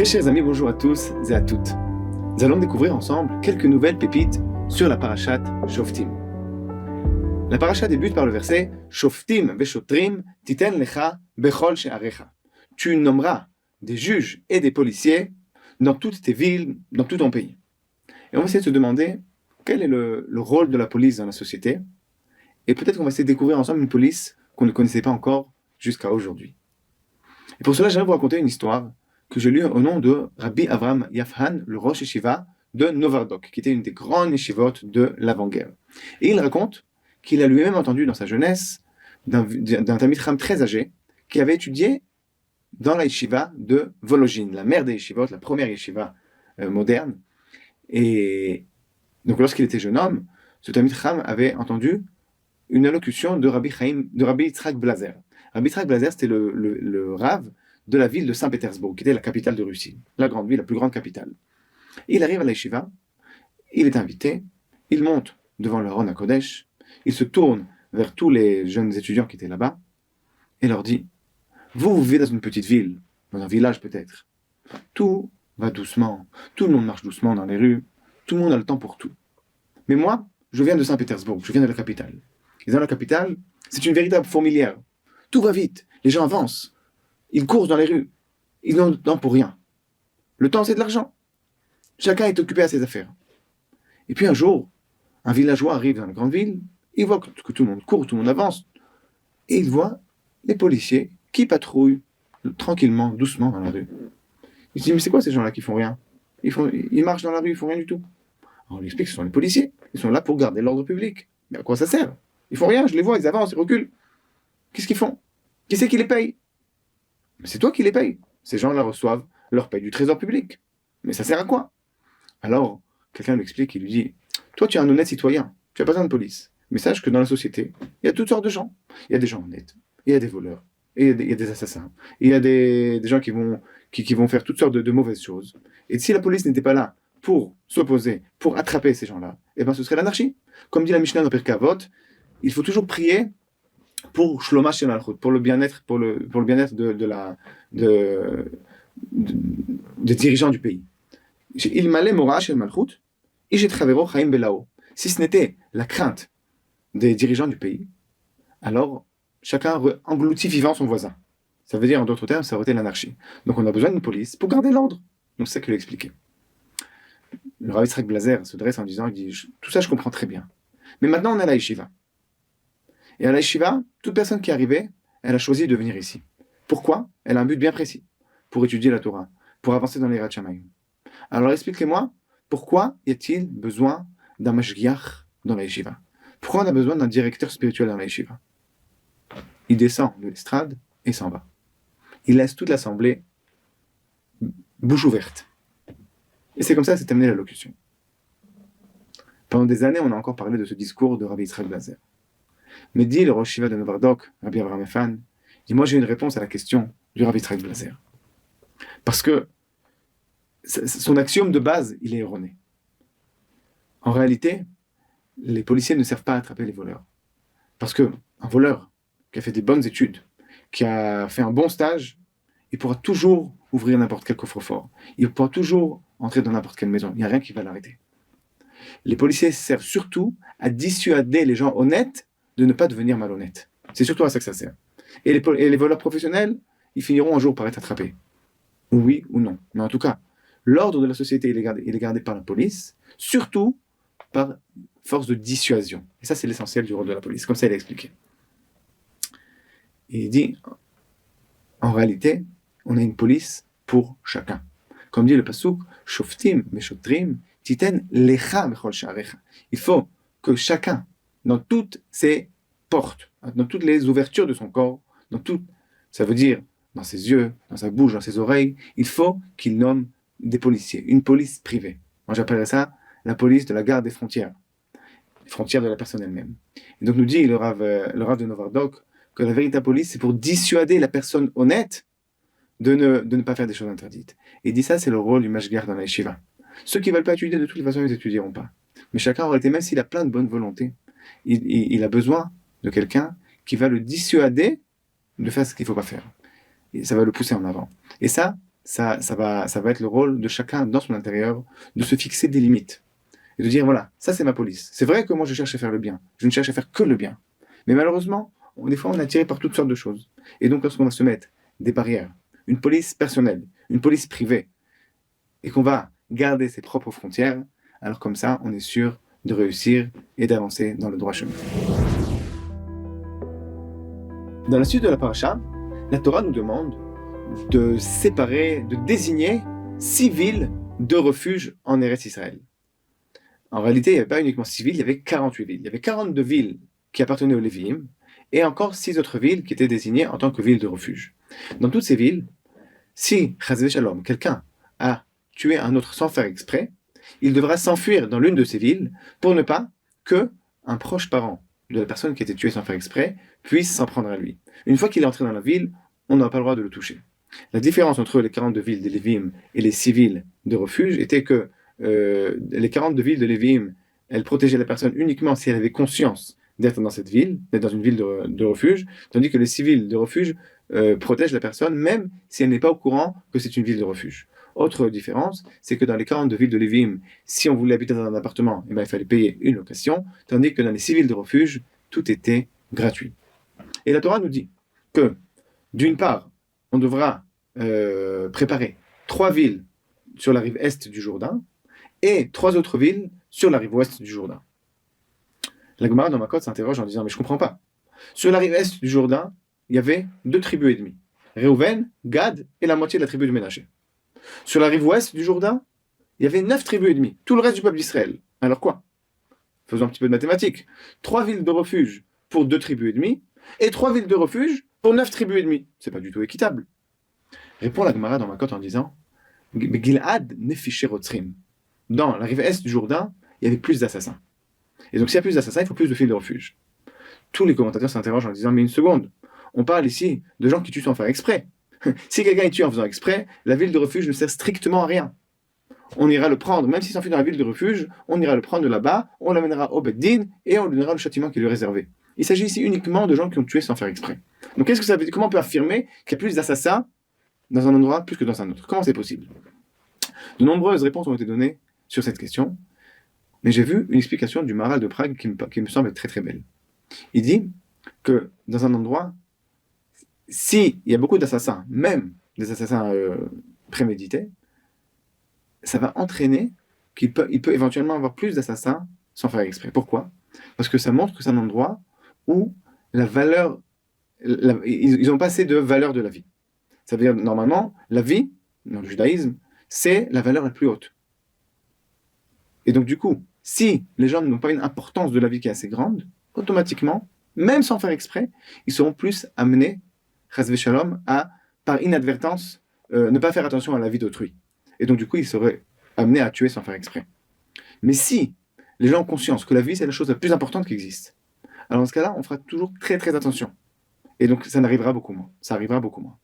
Très chers amis, bonjour à tous et à toutes. Nous allons découvrir ensemble quelques nouvelles pépites sur la parashat Shoftim. La parasha débute par le verset Shoftim veshotrim titen lecha bechol she'arecha. Tu nommeras des juges et des policiers dans toutes tes villes, dans tout ton pays. Et on va essayer de se demander quel est le rôle de la police dans la société. Et peut-être qu'on va essayer de découvrir ensemble une police qu'on ne connaissait pas encore jusqu'à aujourd'hui. Et pour cela, j'aimerais vous raconter une histoire que j'ai lue au nom de Rabbi Avraham Yafhan, le Rosh Yeshiva de Novardok, qui était une des grandes yeshivot de l'avant-guerre. Et il raconte qu'il a lui-même entendu dans sa jeunesse d'un Talmid Chacham très âgé qui avait étudié dans la yeshiva de Volojine, la mère des yeshivot, la première yeshiva moderne. Et donc lorsqu'il était jeune homme, ce Talmid Chacham avait entendu une allocution de Rabbi Yitzhak Blazer. Rabbi Yitzhak Blazer, c'était le Rav de la ville de Saint-Pétersbourg, qui était la capitale de Russie, la grande ville, la plus grande capitale. Et il arrive à la yeshiva, il est invité, il monte devant le Aron HaKodesh, il se tourne vers tous les jeunes étudiants qui étaient là-bas, et leur dit, vous vivez dans une petite ville, dans un village peut-être, tout va doucement, tout le monde marche doucement dans les rues, tout le monde a le temps pour tout. Mais moi, je viens de Saint-Pétersbourg, je viens de la capitale. Et dans la capitale, c'est une véritable fourmilière. Tout va vite, les gens avancent, ils courent dans les rues, ils n'ont le temps pour rien. Le temps, c'est de l'argent. Chacun est occupé à ses affaires. Et puis un jour, un villageois arrive dans la grande ville, il voit que tout le monde court, tout le monde avance, et il voit les policiers qui patrouillent tranquillement, doucement dans la rue. Il se dit, mais c'est quoi ces gens-là qui font rien? Ils marchent dans la rue, ils font rien du tout. Alors on lui explique que ce sont les policiers, ils sont là pour garder l'ordre public. Mais à quoi ça sert? Ils font rien, je les vois, ils avancent, ils reculent. Qu'est-ce qu'ils font? Qui c'est qui les paye? Mais c'est toi qui les payes. Ces gens-là reçoivent leur paye du trésor public. Mais ça sert à quoi? Alors, quelqu'un lui explique, il lui dit, toi tu es un honnête citoyen, tu n'as pas besoin de police. Mais sache que dans la société, il y a toutes sortes de gens. Il y a des gens honnêtes, il y a des voleurs, et il y a des assassins, il y a des gens qui vont faire toutes sortes de mauvaises choses. Et si la police n'était pas là pour s'opposer, pour attraper ces gens-là, eh ben ce serait l'anarchie. Comme dit la Mishnah dans Pirkei Avot, il faut toujours prier pour Shloma Shel Malchut, pour le bien-être, des dirigeants du pays. Il m'allait Mora Shel Malchut, Ishet Chavero Chaim Belao. Si ce n'était la crainte des dirigeants du pays, alors chacun engloutit vivant son voisin. Ça veut dire, en d'autres termes, ça aurait été l'anarchie. Donc on a besoin d'une police pour garder l'ordre. Donc c'est ça qu'il a expliqué. Le Rav Yitzhak Blazer se dresse en disant, il dit, tout ça je comprends très bien. Mais maintenant on est à la yeshiva. Et à la yeshiva, toute personne qui est arrivée, elle a choisi de venir ici. Pourquoi? Elle a un but bien précis. Pour étudier la Torah, pour avancer dans les Yirat Shamayim. Alors expliquez-moi, pourquoi y a-t-il besoin d'un mashgiach dans la yeshiva? Pourquoi on a besoin d'un directeur spirituel dans la yeshiva? Il descend de l'estrade et s'en va. Il laisse toute l'assemblée bouche ouverte. Et c'est comme ça que s'est terminée l'allocution. Pendant des années, on a encore parlé de ce discours de Rabbi Yitzhak Blazer. Mais dit le Rosh Yeshiva de Novardok, Rabbi Avraham Yafhan, dit, moi j'ai une réponse à la question du Rabbi Yitzhak Blazer. Parce que son axiome de base, il est erroné. En réalité, les policiers ne servent pas à attraper les voleurs. Parce qu'un voleur qui a fait des bonnes études, qui a fait un bon stage, il pourra toujours ouvrir n'importe quel coffre-fort. Il pourra toujours entrer dans n'importe quelle maison. Il n'y a rien qui va l'arrêter. Les policiers servent surtout à dissuader les gens honnêtes de ne pas devenir malhonnêtes. C'est surtout à ça que ça sert. Et les voleurs professionnels, ils finiront un jour par être attrapés. Oui ou non. Mais en tout cas, l'ordre de la société, il est gardé par la police, surtout par force de dissuasion. Et ça, c'est l'essentiel du rôle de la police. Comme ça, il a expliqué. Et il dit, en réalité, on a une police pour chacun. Comme dit le pasuk, Shoftim meshotrim titen lecha bechol she'arecha. Il faut que chacun, dans toutes ses portes, dans toutes les ouvertures de son corps, ça veut dire dans ses yeux, dans sa bouche, dans ses oreilles, il faut qu'il nomme des policiers, une police privée. Moi, j'appellerais ça la police de la garde des frontières, les frontières de la personne elle-même. Et donc nous dit le Rav de Novardok que la véritable police, c'est pour dissuader la personne honnête de ne pas faire des choses interdites. Et il dit ça, c'est le rôle du mashgiach dans la yeshiva. Ceux qui ne veulent pas étudier, de toute façon, ils n'étudieront pas. Mais chacun, en réalité, même s'il a plein de bonne volonté, il a besoin de quelqu'un qui va le dissuader de faire ce qu'il ne faut pas faire. Et ça va le pousser en avant. Et ça, ça va être le rôle de chacun dans son intérieur de se fixer des limites et de dire voilà, ça c'est ma police. C'est vrai que moi je cherche à faire le bien, je ne cherche à faire que le bien. Mais malheureusement, des fois on est attiré par toutes sortes de choses. Et donc lorsqu'on va se mettre des barrières, une police personnelle, une police privée, et qu'on va garder ses propres frontières, alors comme ça on est sûr de réussir et d'avancer dans le droit chemin. Dans la suite de la paracha, la Torah nous demande de séparer, de désigner 6 villes de refuge en Eretz Israël. En réalité, il n'y avait pas uniquement 6 villes, il y avait 48 villes. Il y avait 42 villes qui appartenaient aux Lévi'im et encore 6 autres villes qui étaient désignées en tant que villes de refuge. Dans toutes ces villes, si, chas v'shalom, quelqu'un a tué un autre sans faire exprès, il devra s'enfuir dans l'une de ces villes pour ne pas que un proche parent de la personne qui a été tuée sans faire exprès puisse s'en prendre à lui. Une fois qu'il est entré dans la ville, on n'a pas le droit de le toucher. La différence entre les 42 villes des Lévi'im et les 6 villes de refuge était que les 42 villes de Lévi'im, elles protégeaient la personne uniquement si elle avait conscience d'être dans cette ville, d'être dans une ville de refuge, tandis que les 6 villes de refuge protègent la personne même si elle n'est pas au courant que c'est une ville de refuge. Autre différence, c'est que dans les 42 villes de Lévi'im, si on voulait habiter dans un appartement, il fallait payer une location, tandis que dans les 6 villes de refuge, tout était gratuit. Et la Torah nous dit que, d'une part, on devra préparer 3 villes sur la rive est du Jourdain et 3 autres villes sur la rive ouest du Jourdain. La Gemara dans Makot s'interroge en disant « Mais je ne comprends pas. Sur la rive est du Jourdain, il y avait 2 tribus et demie. Réhouven, Gad et la moitié de la tribu de Ménaché. Sur la rive ouest du Jourdain, il y avait 9 tribus et demie. Tout le reste du peuple d'Israël. Alors quoi? Faisons un petit peu de mathématiques. 3 villes de refuge pour 2 tribus et demie et 3 villes de refuge pour 9 tribus et demie. C'est pas du tout équitable. » Répond la Gemara dans Makot en disant « Gilad nefiché rotzrim. » Dans la rive est du Jourdain, il y avait plus d'assassins. Et donc, s'il y a plus d'assassins, il faut plus de villes de refuge. Tous les commentateurs s'interrogent en disant « Mais une seconde, on parle ici de gens qui tuent sans faire exprès. Si quelqu'un est tué en faisant exprès, la ville de refuge ne sert strictement à rien. On ira le prendre, même s'il s'enfuit dans la ville de refuge, on ira le prendre de là-bas, on l'amènera au Beddin et on lui donnera le châtiment qui lui est réservé. Il s'agit ici uniquement de gens qui ont tué sans faire exprès. Donc, qu'est-ce que ça veut dire? Comment on peut affirmer qu'il y a plus d'assassins dans un endroit plus que dans un autre? Comment c'est possible? De nombreuses réponses ont été données sur cette question, mais j'ai vu une explication du Maharal de Prague qui me semble très très belle. Il dit que dans un endroit, s'il y a beaucoup d'assassins, même des assassins prémédités, ça va entraîner qu'il peut éventuellement avoir plus d'assassins sans faire exprès. Pourquoi? Parce que ça montre que c'est un endroit où la valeur, ils n'ont pas assez de valeur de la vie. Ça veut dire, normalement, la vie, dans le judaïsme, c'est la valeur la plus haute. Et donc, du coup, si les gens n'ont pas une importance de la vie qui est assez grande, automatiquement, même sans faire exprès, ils seront plus amenés, chas v'shalom, à, par inadvertance, ne pas faire attention à la vie d'autrui. Et donc, du coup, ils seraient amenés à tuer sans faire exprès. Mais si les gens ont conscience que la vie, c'est la chose la plus importante qui existe, alors dans ce cas-là, on fera toujours très, très attention. Et donc, ça n'arrivera beaucoup moins. Ça arrivera beaucoup moins.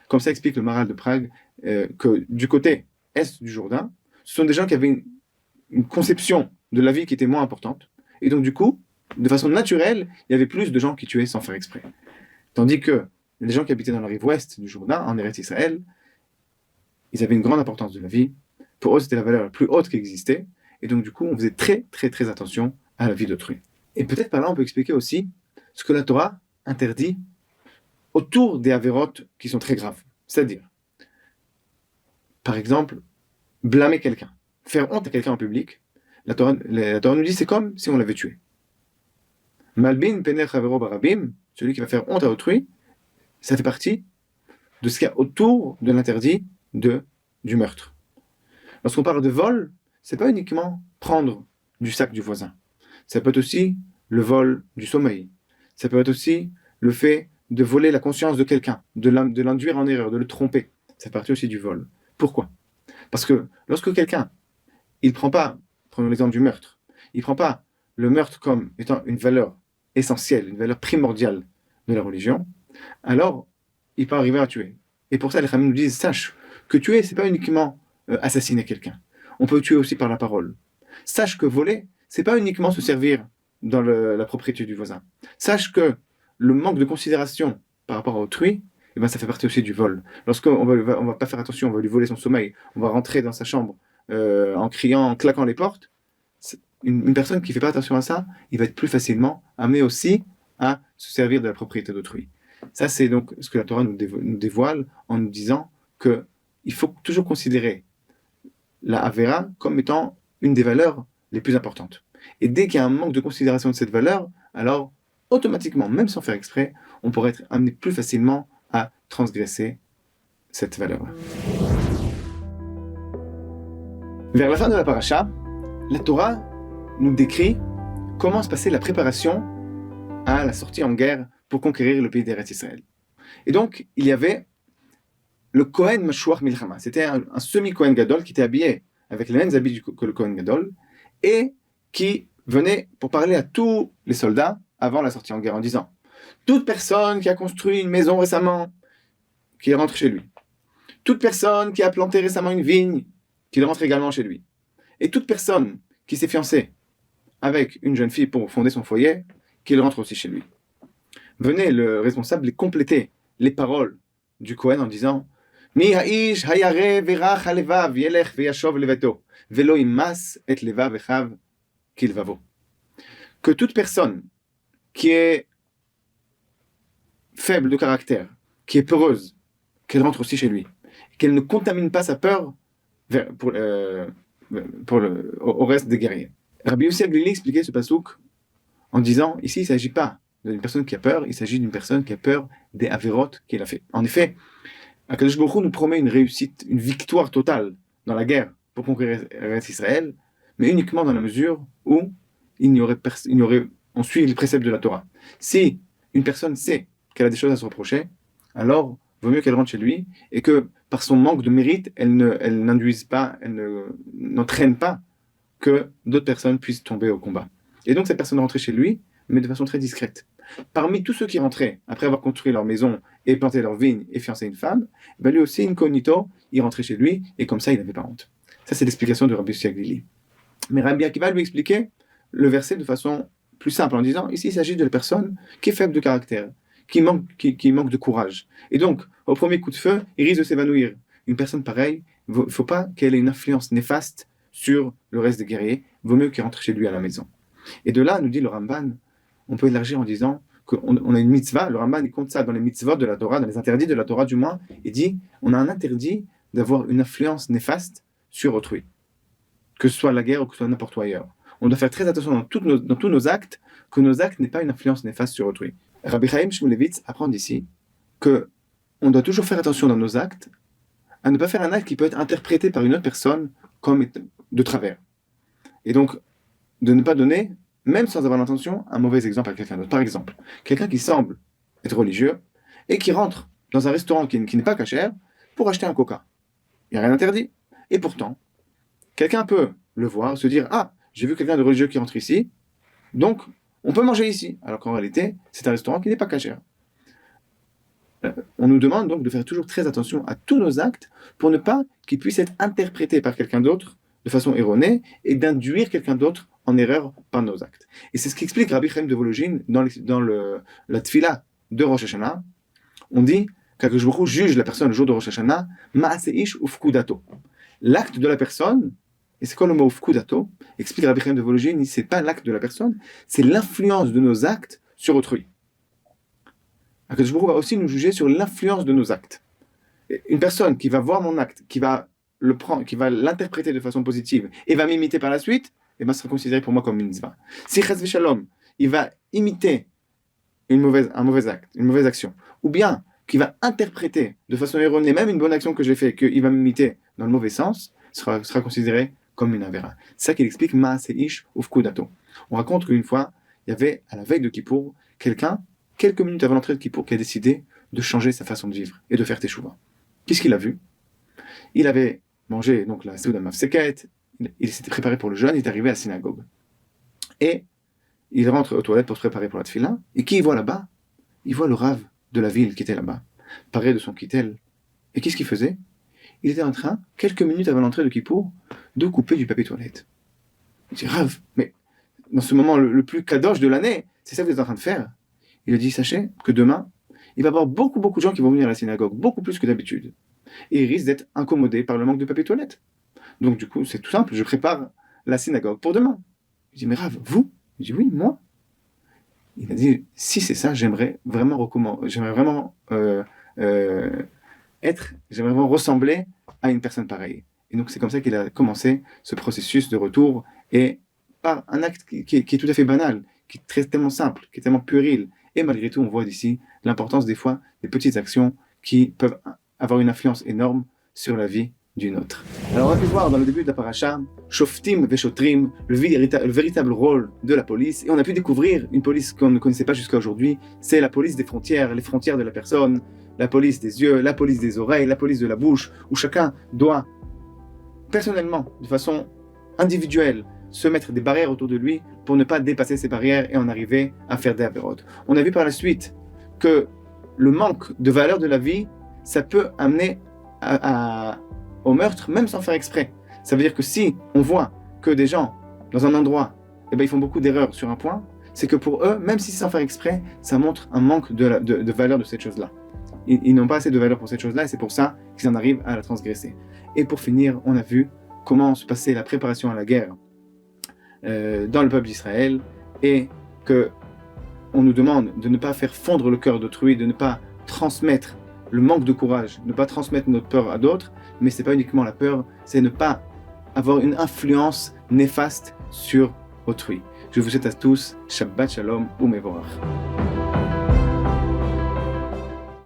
Comme ça explique le Maharal de Prague, que du côté est du Jourdain, ce sont des gens qui avaient une conception de la vie qui était moins importante. Et donc, du coup, de façon naturelle, il y avait plus de gens qui tuaient sans faire exprès. Tandis que les gens qui habitaient dans la rive ouest du Jourdain, en Eretz Israël, ils avaient une grande importance de la vie. Pour eux, c'était la valeur la plus haute qui existait. Et donc, du coup, on faisait très, très, très attention à la vie d'autrui. Et peut-être par là, on peut expliquer aussi ce que la Torah interdit autour des avérotes qui sont très graves. C'est-à-dire, par exemple, blâmer quelqu'un, faire honte à quelqu'un en public. La Torah nous dit c'est comme si on l'avait tué. Malbin pener chavero barabim, celui qui va faire honte à autrui, ça fait partie de ce qu'il y a autour de l'interdit du meurtre. Lorsqu'on parle de vol, c'est pas uniquement prendre du sac du voisin. Ça peut être aussi le vol du sommeil. Ça peut être aussi le fait de voler la conscience de quelqu'un, de l'induire en erreur, de le tromper. Ça fait partie aussi du vol. Pourquoi? Parce que lorsque quelqu'un, il prend pas, prenons l'exemple du meurtre, il prend pas le meurtre comme étant une valeur essentielle, une valeur primordiale de la religion, alors il peut arriver à tuer. Et pour ça, les Khamim nous disent, sache que tuer, c'est pas uniquement assassiner quelqu'un. On peut tuer aussi par la parole. Sache que voler, c'est pas uniquement se servir dans la propriété du voisin. Sache que le manque de considération par rapport à autrui eh ben, ça fait partie aussi du vol. Lorsqu'on va pas faire attention, on va lui voler son sommeil, on va rentrer dans sa chambre en criant, en claquant les portes, une personne qui fait pas attention à ça, il va être plus facilement amené aussi à se servir de la propriété d'autrui. Ça, c'est donc ce que la Torah nous dévoile en nous disant que il faut toujours considérer la Avera comme étant une des valeurs les plus importantes. Et dès qu'il y a un manque de considération de cette valeur, alors automatiquement, même sans faire exprès, on pourrait être amené plus facilement à transgresser cette valeur. Vers la fin de la paracha, la Torah nous décrit comment se passait la préparation à la sortie en guerre pour conquérir le pays d'Eretz Israël. Et donc, il y avait le Kohen Mashuach Milchama. C'était un semi-Kohen Gadol qui était habillé avec les mêmes habits que le Kohen Gadol et qui venait pour parler à tous les soldats avant la sortie en guerre en disant « Toute personne qui a construit une maison récemment, qu'il rentre chez lui. Toute personne qui a planté récemment une vigne, qu'il rentre également chez lui. Et toute personne qui s'est fiancée avec une jeune fille pour fonder son foyer, qu'il rentre aussi chez lui. » Venait le responsable les compléter les paroles du Kohen en disant Mi ha'ish hayare verach halevav yelech veyashov leveto velo imas et levav echav kilvavo. Que toute personne qui est faible de caractère, qui est peureuse, qu'elle rentre aussi chez lui, qu'elle ne contamine pas sa peur au reste des guerriers. Rabbi Yossi Aglili expliquait ce pasouk en disant ici il ne s'agit pas d'une personne qui a peur, il s'agit d'une personne qui a peur des avérotes qu'il a fait. En effet, Akadosh Baruch Hu nous promet une réussite, une victoire totale dans la guerre pour conquérir Israël, mais uniquement dans la mesure où on suit les préceptes de la Torah. Si une personne sait qu'elle a des choses à se reprocher, alors vaut mieux qu'elle rentre chez lui et que par son manque de mérite, elle n'induise pas, elle n'entraîne pas que d'autres personnes puissent tomber au combat. Et donc cette personne rentrait chez lui, mais de façon très discrète. Parmi tous ceux qui rentraient, après avoir construit leur maison et planté leur vigne et fiancé une femme, ben lui aussi, incognito, il rentrait chez lui et comme ça, il n'avait pas honte. Ça, c'est l'explication de Rabbi Yossi Aglili. Mais Rabbi Akiva lui expliquait le verset de façon plus simple en disant, ici, il s'agit de la personne qui est faible de caractère, qui manque de courage. Et donc, au premier coup de feu, il risque de s'évanouir. Une personne pareille, il ne faut pas qu'elle ait une influence néfaste sur le reste des guerriers. Il vaut mieux qu'il rentre chez lui à la maison. Et de là, nous dit le Ramban, on peut élargir en disant qu'on a une mitzvah, le Ramban il compte ça dans les mitzvot de la Torah, dans les interdits de la Torah du moins, il dit on a un interdit d'avoir une influence néfaste sur autrui, que ce soit la guerre ou que ce soit n'importe où ailleurs. On doit faire très attention dans tous nos actes, que nos actes n'aient pas une influence néfaste sur autrui. Rabbi Chaim Shmulevitz apprend ici que on doit toujours faire attention dans nos actes à ne pas faire un acte qui peut être interprété par une autre personne comme de travers. Et donc, de ne pas donner, même sans avoir l'intention, un mauvais exemple à quelqu'un d'autre. Par exemple, quelqu'un qui semble être religieux et qui rentre dans un restaurant qui n'est pas cachère pour acheter un coca. Il n'y a rien d'interdit. Et pourtant, quelqu'un peut le voir, se dire « Ah, j'ai vu quelqu'un de religieux qui rentre ici, donc on peut manger ici. » Alors qu'en réalité, c'est un restaurant qui n'est pas cachère. On nous demande donc de faire toujours très attention à tous nos actes pour ne pas qu'ils puissent être interprétés par quelqu'un d'autre de façon erronée et d'induire quelqu'un d'autre en erreur par nos actes. Et c'est ce qu'explique Rabbi Chaim de Volojine dans la tfila de Rosh Hashanah. On dit qu'Akadosh Baruch Hu juge la personne le jour de Rosh Hashanah, ma'aseish ufkudato. L'acte de la personne, et c'est quoi le mot ufkudato? Explique Rabbi Chaim de Volojine, c'est pas l'acte de la personne, c'est l'influence de nos actes sur autrui. Akadosh Baruch Hu va aussi nous juger sur l'influence de nos actes. Une personne qui va voir mon acte, qui va le prendre, qui va l'interpréter de façon positive et va m'imiter par la suite, et ben, sera considéré pour moi comme une mitzvah. Si Chas v'Shalom, il va imiter un mauvais acte, une mauvaise action, ou bien qu'il va interpréter de façon erronée même une bonne action que j'ai faite, qu'il va m'imiter dans le mauvais sens, sera considéré comme une avera. C'est ça qu'il explique Ma'aseish ufkudato. On raconte qu'une fois, il y avait à la veille de Kippour quelqu'un, quelques minutes avant l'entrée de Kippour, qui a décidé de changer sa façon de vivre et de faire teshuva. Qu'est-ce qu'il a vu? Il avait mangé donc la Seuda Mafseket, il s'était préparé pour le jeûne, il est arrivé à la synagogue. Et il rentre aux toilettes pour se préparer pour la tefila, et qui il voit là-bas? Il voit le rave de la ville qui était là-bas, paré de son kittel. Et qu'est-ce qu'il faisait? Il était en train, quelques minutes avant l'entrée de Kippour, de couper du papier toilette. Il dit, Rav, mais dans ce moment le plus kadosh de l'année, c'est ça que vous êtes en train de faire? Il a dit, sachez que demain, il va y avoir beaucoup de gens qui vont venir à la synagogue, beaucoup plus que d'habitude. Et ils risquent d'être incommodés par le manque de papier toilette. Donc du coup, c'est tout simple, je prépare la synagogue pour demain. Je dis, mais Rav, vous? Je dis, oui, moi. Il a dit, si c'est ça, j'aimerais vraiment ressembler à une personne pareille. Et donc c'est comme ça qu'il a commencé ce processus de retour, et par un acte qui est tout à fait banal, qui est tellement simple, qui est tellement puéril. Et malgré tout, on voit d'ici l'importance des fois des petites actions qui peuvent avoir une influence énorme sur la vie d'une autre. Alors on a pu voir dans le début de la paracha, Shoftim Veshotrim, le véritable rôle de la police, et on a pu découvrir une police qu'on ne connaissait pas jusqu'à aujourd'hui. C'est la police des frontières, les frontières de la personne, la police des yeux, la police des oreilles, la police de la bouche, où chacun doit personnellement, de façon individuelle, se mettre des barrières autour de lui pour ne pas dépasser ces barrières et en arriver à faire des avérotes. On a vu par la suite que le manque de valeur de la vie, ça peut amener au meurtre, même sans faire exprès. Ça veut dire que si on voit que des gens, dans un endroit, ils font beaucoup d'erreurs sur un point, c'est que pour eux, même si c'est sans faire exprès, ça montre un manque de valeur de cette chose-là. Ils n'ont pas assez de valeur pour cette chose-là, et c'est pour ça qu'ils en arrivent à la transgresser. Et pour finir, on a vu comment se passait la préparation à la guerre dans le peuple d'Israël, et que on nous demande de ne pas faire fondre le cœur d'autrui, de ne pas transmettre le manque de courage, ne pas transmettre notre peur à d'autres, mais c'est pas uniquement la peur, c'est ne pas avoir une influence néfaste sur autrui. Je vous souhaite à tous Shabbat Shalom ou Mevorach.